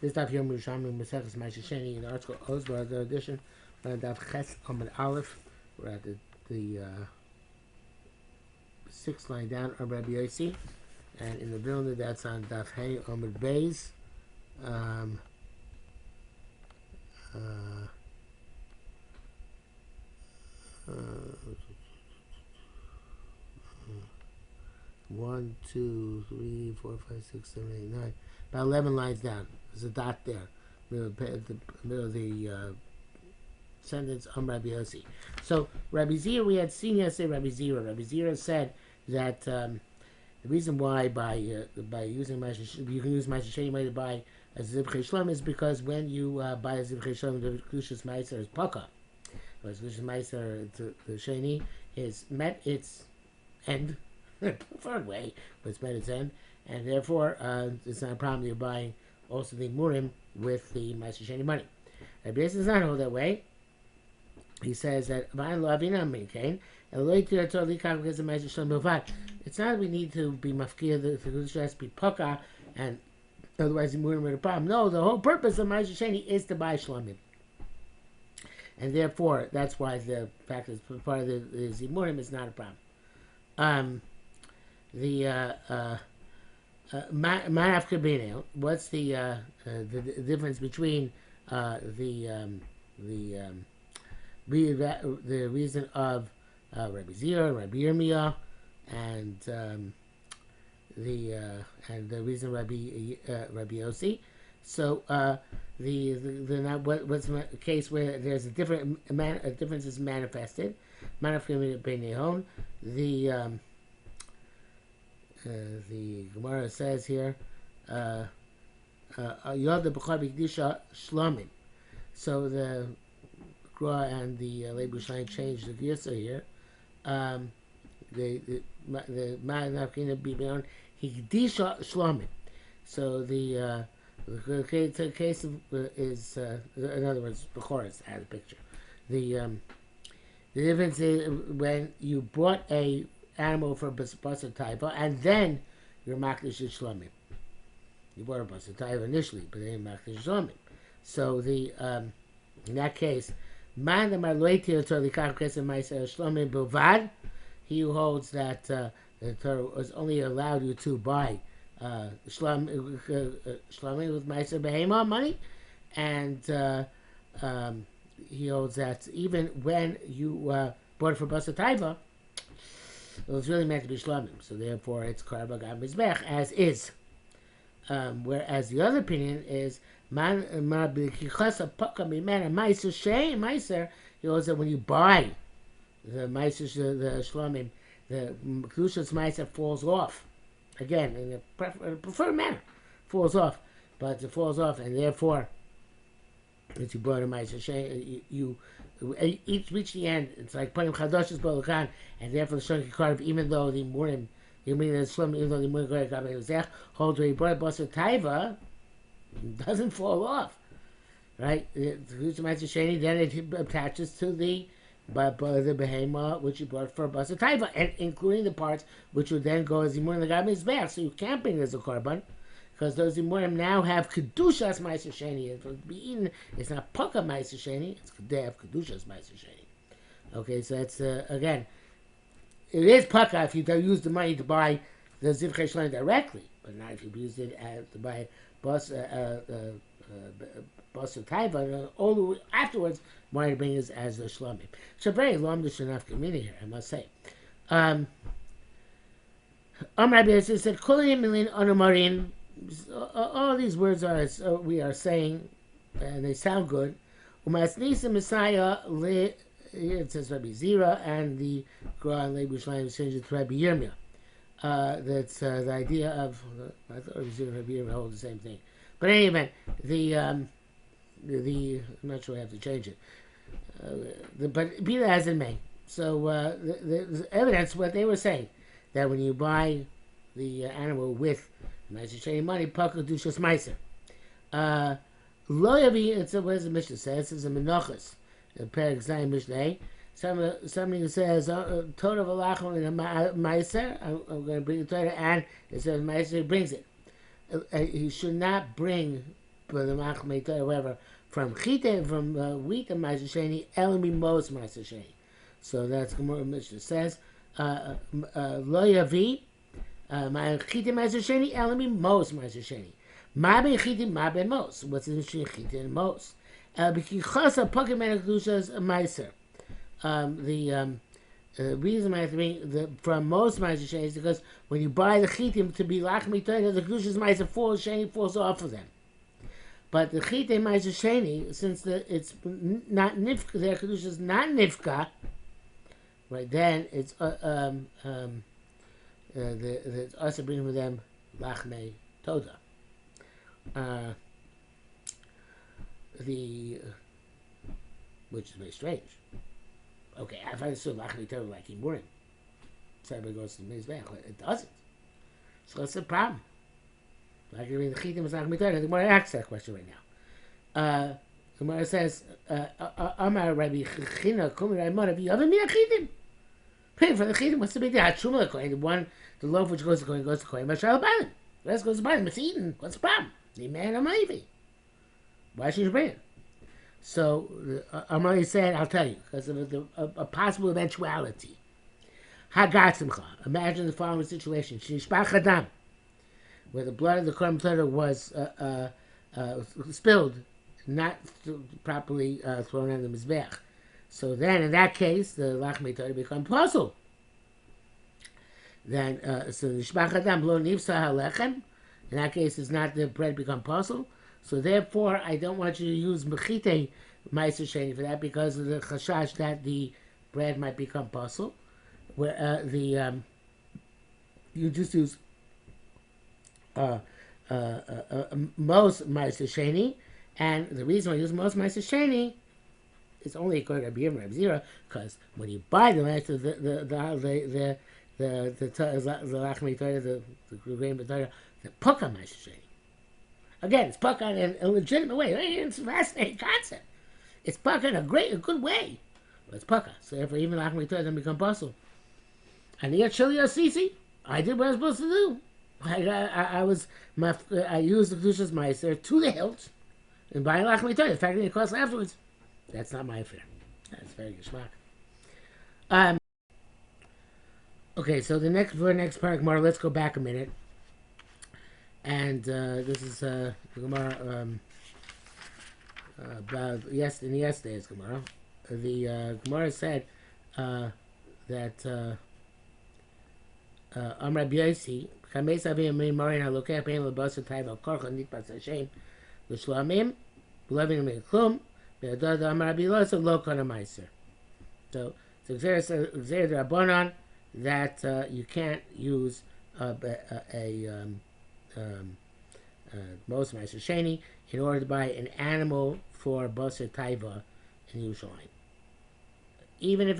This daf Yom Yerushalmi Maseches Ma'aseh Sheni in the article Ozbar the edition. Daf Ches Amud Aleph. We're at the sixth line down on Rabbi Yossi, and in the Vilna that's on Daf Hey Amud Beis. One, two, three, four, five, six, seven, eight, nine. About 11 lines down. There's a dot there. Middle of the sentence on Rabbi Yossi. So Rabbi Zira, we had seen yesterday Rabbi Zira. Rabbi Zira said that the reason why by using you can use Ma'aseh Sheni money to buy a Zivchei Shlom is because when you buy a Zivchei Shlom, the Kedushas Ma'aser is Paka. Whereas Kedushas Ma'aser, the Sheni, is met its end, preferred way, but it's met its end, and therefore it's not a problem you're buying also the Murim with the Ma'aseh Sheni money. Rabbi Yossi does not hold that way. He says that it's not that we need to be mafkia, the Kedusha has to be paka, and otherwise the Murim are a problem. No, the whole purpose of Ma'aseh Sheni is to buy Shlomim. And therefore, that's why the fact is part of the Zimurim is not a problem. Manaf Kabinel, what's the difference between the reason of Rabbi Zira, Rabbi Yirmiyah, and the reason Rabbi Yossi. So what's the case where there's a difference is manifested. The Gemara says here, Yod B'char Shlomim. So the Gra and the Yerushalmi changed the Giyasa here. The Ma'anafkina B'Beon Hikdisha Shlomim. So the case is in other words, Bechoros had a picture. The difference is when you bought a animal for Basar Taiva and then you're Makdish Shlomim. You bought a Basar Taiva initially, but then Makdish Shlomim. So the in that case, Man Shlomim, he who holds that the Torah was only allowed you to buy Shlomim with Ma'aser Behema money, and he holds that even when you bought it for Basar Taiva, it was really meant to be Shlomim, so therefore it's Karba Gam Mizbech as is. Whereas the other opinion is Man Ma'aser Ma'aser, he holds that when you buy the Ma'aser, the Shlomim, the Kedushas Ma'aser falls off. Again, in a preferred manner, falls off. But it falls off, and therefore, if you bought a Ma'aser, you each reach the end. It's like Panim Chadoshes Bolokan, and therefore the Shon Kikarv, even though the Murim, even though the Murim holds where you bought a Basar Taiva, doesn't fall off, right? The Ma'aser Sheni, then it attaches to the behema which you bought for Basar Taiva, and including the parts which would then go as Zimurim the Gam Mizbech. So you can't bring it as a korban because those Zimurim now have Kedushas Ma'aser Sheni. If it's be eaten, it's not Paka Ma'aser Sheni, they have Kedushas Ma'aser Sheni. Okay, so that's again, it is Paka if you use the money to buy the Zivchei Shlomim directly, but not if you use it to buy Basar Taiva, all afterwards wanted to bring this as a Shlomim. It's a very long Mishnah community here, I must say. Rabbi Yossi said, Kulim Milin Onomarin. All these words we are saying, and they sound good. Umasnisa Messiah, it says Rabbi Zira, and the Quran Yerushalmi changed it to Rabbi Yirmiyah. That's the idea of, I thought Rabbi Zira and Rabbi Yirmiyah hold the same thing. But in any event, I'm not sure I have to change it. But be that as it may. So the evidence, what they were saying, that when you buy the animal with Ma'aser Sheni money, Paka Dushas Ma'aser. Lo Yavi, it's what the Mishnah says, it's a Menachos, Perek Zayin Mishnah. Something says, Torah V'lachon in a Ma'aser, I'm going to bring the Torah, and it says Ma'aser brings it. He should not bring the Machmei Torah, whatever, from Chita, from wheat and Ma'aser Sheni, Elami Mos Ma'aser Sheni. So that's Gemara Mishnah says, Lo Yavi, my Chita Ma'aser Sheni, Elami Mos Ma'aser Sheni. Ma ben Chita, ma ben Mos. What's the difference between Chita and Mos? Because Pocket Manakdusha's Meiser. The reason I have to bring from most Ma'aser Sheni is because when you buy the chitim to be lachmi Torah, the kedusha's Ma'aser falls, Sheni falls off of them. But the chitim Ma'aser Sheni, since it's not nifka, their kedusha's not nifka, right? Then it's it's also bringing with them lachmi Toda. Which is very strange. Okay, if I assume lachmi Torah like Imurim, so everybody goes to the Mizbech. It doesn't. So that's the problem. Like the Chitim is lachmi Torah. The Gemara asks that question right now. The Gemara says, Amar Rabbi China Kumi Raimon, you have a mina Chitim. Pay for the Chitim. What's the big deal? Hatshuma the loaf which goes to Kohen goes to Kohen. Mashal Banim. The rest goes to Banim. It's eaten. What's the problem? The man of Maivi. Why should you bring it? So, Amari said, I'll tell you, because of a possible eventuality. Hagatzimcha. Imagine the following situation. Shishbach Adam, where the blood of the Korban Torah was spilled, not properly thrown on the Mizbech. So then, in that case, the Lachmei Torah becomes puzzle. Then, so the Shishbach Adam, lo nifsa halechem, in that case, it's not the bread become puzzle. So therefore, I don't want you to use mechite ma'aser sheni for that because of the chashash that the bread might become puzzle. Where you just use most ma'aser sheni, and the reason I use most ma'aser sheni is only according to Rabbi Yirmiyah Rabbi Zira, because when you buy the lachmei Torah, the grain Torah, the puka ma'aser sheni. Again, it's puck on in a legitimate way. It's a fascinating concept. It's puck in a good way. But it's pucka. So therefore, even lachmei Torah doesn't become puzzle. And here, chili sisi, I did what I was supposed to do. I used the kedusha's meiser to the hilt and buying lachmei Torah. The fact that it costs afterwards, that's not my affair. That's very geschmack. Okay, so the next part, Gemara. Let's go back a minute. And this is the Gemara about in yesterday's Gemara. The Gemara said that Amar B'Yosi Chameis Avim Meim Marin Halokeh Pein LeBasar Tayv Al Korcha Nitpas Hashem L'Shlamim B'Levin Me'Klum Be'Adad Amar B'Yosi Lo Kana Meiser. So Gzeir Rabbanan that you can't use most Ma'aser Sheni in order to buy an animal for Basar Taiva in Yerushalmi. Even if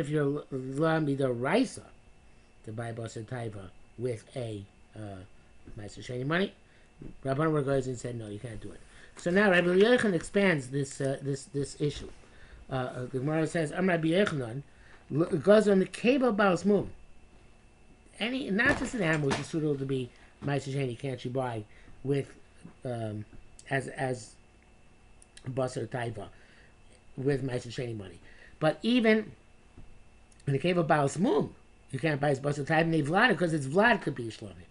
you're Lambi the Raisa to buy Basar Taiva with a Ma'aser Sheni money, Rabban goes and said no, you can't do it. So now Rabbi Yochanan expands this issue. The Gemara says, Am Rabbi Yochanan goes on the cable Baal Mum. Not just an animal which is suitable to be Ma'aser Sheni can't you buy with as Basar Taiva with Ma'aser Sheni money. But even in the cave of Baal Mum, you can't buy his Basar Taiva and Vlad because it's Vlad could be Shlomi.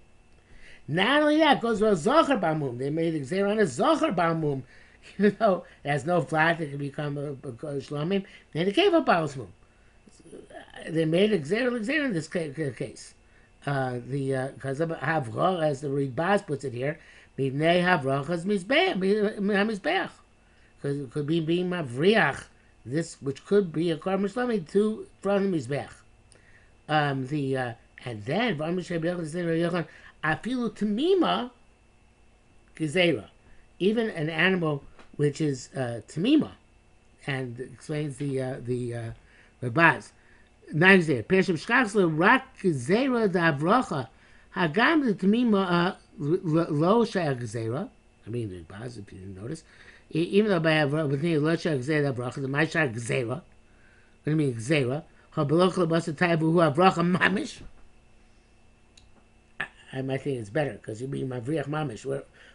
Not only that, it goes to a Zohar Baal Mum. They made the Gzeir on a Zohar Baal Mum. You know, there's no Vlad that can become a Shlomi. In the cave of Baal Mum, they made a Gzeir in this case. Because of Havrach, as the Ribaz puts it here, Mivnei Havrach as Mizbeach. Because it could be being Mavriach, this which could be a Korban Shlami from the Mizbeach. And then Afilu Tamima Gezerah, even an animal which is Tamima, and explains the Ribaz. Nein sehr. Pershim Shkachsler rak Gezerah Davracha Hagam the Tamima Lo Shayach Gezerah. I mean, the Baz, if you didn't notice. Even though by Avracha Lo Shayach Gezerah Davracha, the Maishach Gezerah. What do you mean Gezerah? Ha Beloch Lebasa Taivu Hu Avracha Mamish. I might think it's better because you're being mavriach mamish.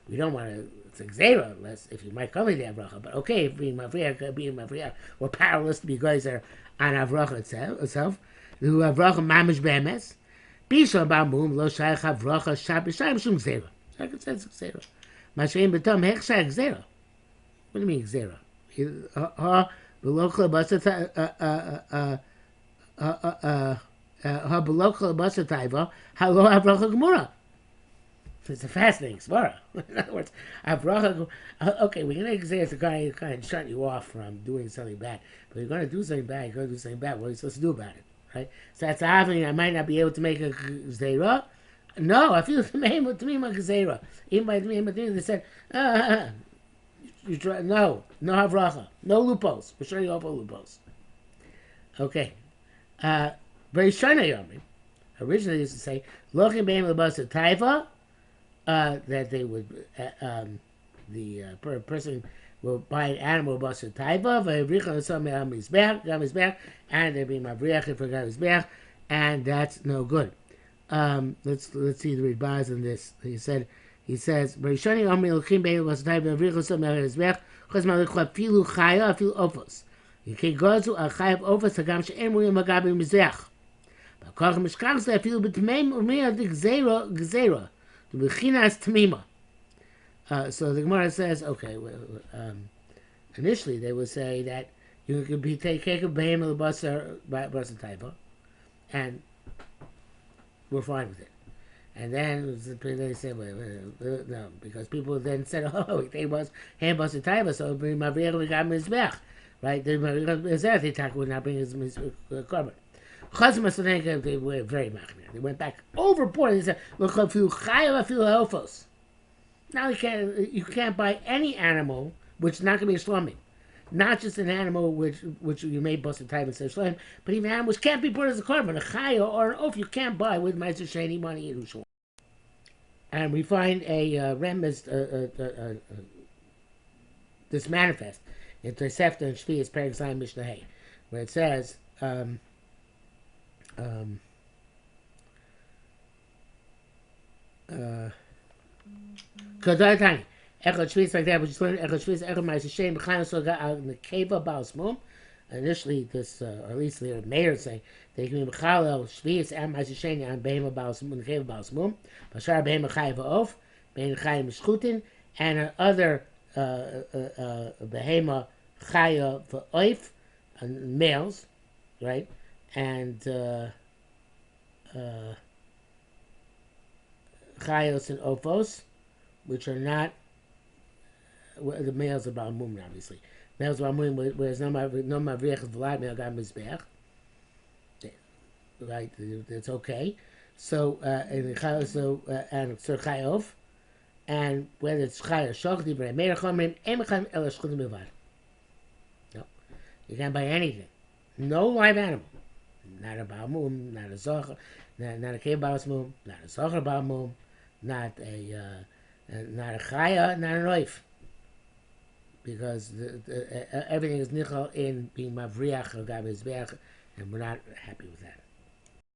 We don't want to. It's a gzera, unless if you might come in the avracha. But okay, if being mavriach, we're powerless to be geyser on avracha itself. The avracha mamish bemes. Bisha bamum lo shaykh avracha shab b'shayim shum gzera. Like it says gzera. Mashein betam hech shay gzera. What do you mean gzera? Ha belochla basat ha belochla basat taiva halo avracha gemura. It's a fascinating svara. In other words, avracha. Okay, we're gonna say it's a guy kind of shut you off from doing something bad, but you're gonna do something bad. You're gonna do something bad. What are you supposed to do about it, right? So that's happening. I might not be able to make a zera. No, I feel to me like a zera. Even by me, they said, you try, no havracha, no loopholes. We're showing you all loopholes. Okay, very shiny yomi. Originally, used to say looking beim lebasa taiva. That they would, the person will buy an animal basa taiva, and they'd be mabriach for gamizbeach, and that's no good. Let's see the rebaz on this. He says, "Berishani Amri Lochim Bein Basa Taiva Avricha Some Gamizbeach, Chos Malichla Filu Chaya Filu Ofos. You can go to a Chayav Ofos Hagam She'en Muyim Magabi Mizbeach. But Koch Mishkach Zeh Filu B'Tmeim Umiyah Gzera." Bechinas Tamima. So the Gemara says, okay, initially they would say that you could be take a behem of the basa taiva, and we're fine with it. And then they said, no, because people then said, oh, they was ham basa taiva, so bring my real got mizbech, right? They talk would not bring his carbon. They were very machmir. They went back overboard. They said, "Look, if you chayav afilu elfos." Now you can't buy any animal which is not going to be a shlamim, not just an animal which you may bust a type and say shlamim, but even animals can't be put as a carbon, a chaya or an oaf you can't buy with ma'aser sheni money in Yerushalmi. And we find a remez this manifest in Tosefta and Shvius Perek Zayin Mishnah Hey, where it says. Kadai Echad Shvius like that, which is learned Echad Shvius Echad Ma'aser Sheni B'chaim So got out in the Keva Baus Mum. Initially, this or at least the mayor saying they can be Mechalel Shvius and Ma'aser Sheni on Behema Baus Mum, the Keva Baus Mum, Bashar Behema Chayav Of, Bein Chayav Mishchutin, and other Behema Chayav Oif, males, right? And chayos and ophos, which are not the males are ba'amumin, obviously. Males are ba'amumin, whereas no mavriach is v'lad male got mizbeach. Right, it's okay. So and chayos and sir chayov, and whether it's chay or shach divrei meir chomrim emecham el shchutim bilvad. No, you can't buy anything. No live animal. Not a ba'amum, not a zocher, not a kev ba'asmum, not a zocher ba'amum, not a chaya, not an oif, because everything is nichal in being mavriach or gabezbeach, and we're not happy with that.